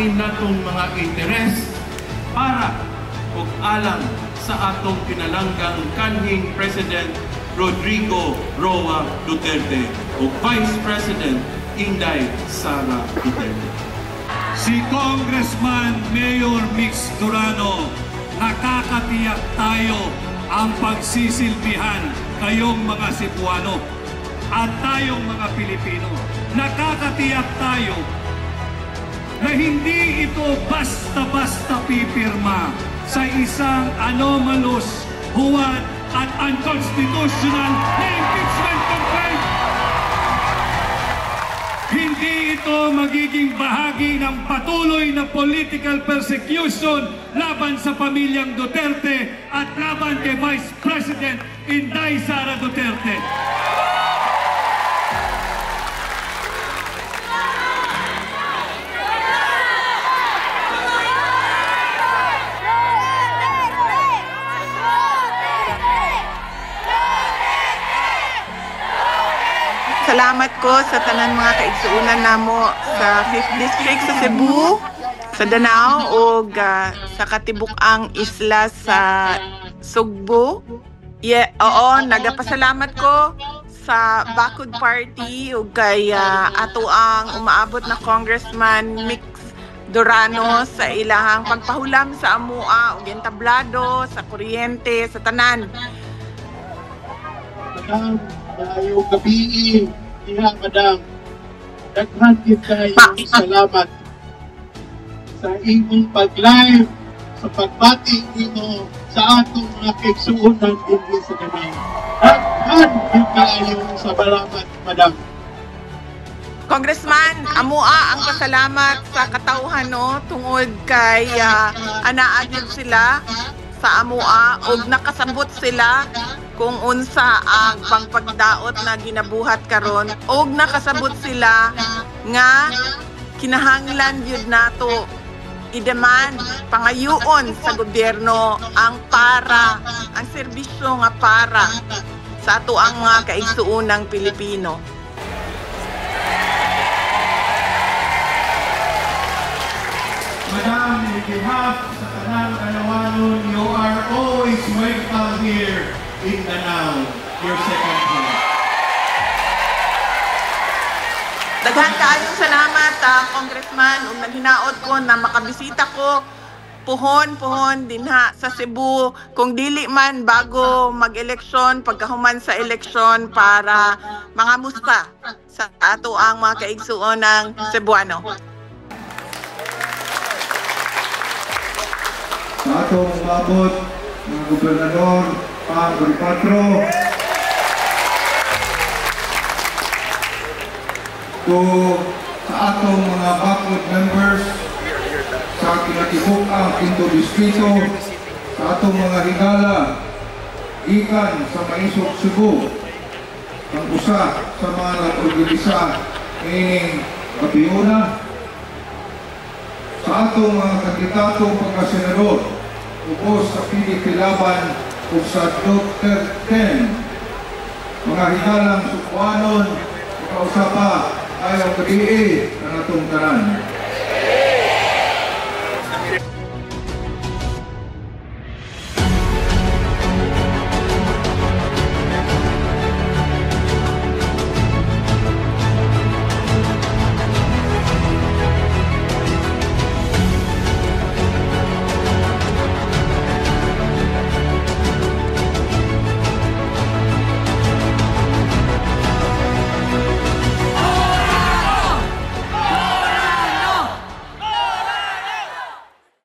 lain natong mga interes para ug alang sa atong pinalanggang kanhing President Rodrigo Roa Duterte o Vice President Inday Sara Duterte. Si Congressman Mayor Mix Durano, nakakatiyak tayo ang pagsisilbihan kayong mga Cebuano at tayong mga Pilipino. Nakakatiyak tayo na hindi ito basta-basta pipirma sa isang anomalous, huwad at unconstitutional na impeachment complaint. Hindi ito magiging bahagi ng patuloy na political persecution laban sa pamilyang Duterte at laban kay Vice President Inday Sara Duterte. Salamat ko sa tanan mga kaigsuunan namo sa 5th District sa Cebu, sa Danao o sa katibuk-ang isla sa Sugbo. Oo, nagapasalamat ko sa Bakud Party o kay ato ang umaabot na Congressman Mix Durano sa ilahang pagpahulam sa amua o entablado, sa kuryente, sa tanan. Tayo gabi diha madam, daghan gid kayo salamat sa imong pag-live, sa pagbati nimo sa atong mga kaigsuonan dinhi sa Danao. Daghan gid kayo sa salamat madam. Congressman, amua ang pasalamat sa katauhan no tungod kay anaagid sila sa amua ug nakasabot sila kung unsa ang pangpagdaot na ginabuhat karon og nakasabot sila nga kinahanglan yun nato i-demand pangayuon sa gobyerno ang serbisyo nga para sa ato ang mga kaigsuunang Pilipino. Madam, in behalf sa tanang Danawanon, you are always welcome here in Danao, your second home. Daghan kaayong salamat, Congressman, ug naghinaot ko na makabisita ko puhon dinha sa Cebu kung dili man bago mag-eleksyon, pagkahuman sa eleksyon para mga musta sa ato ang mga kaigsuon ng Cebuano. Sa atong umabot, mga gobernador, Pang Bonifacio, to sa atong mga Bakud members sa kinatibuk-ang 5th Distrito, sa atong mga higala gikan sa Maisog Cebu, ang usa sa mga nag-organisa ining Babiona, sa atong mga kandidato pagkasenador ubos sa PDP laban o sa Duterte, mga higalang Cebuanon, makausapa ayaw gabi na natong tanan.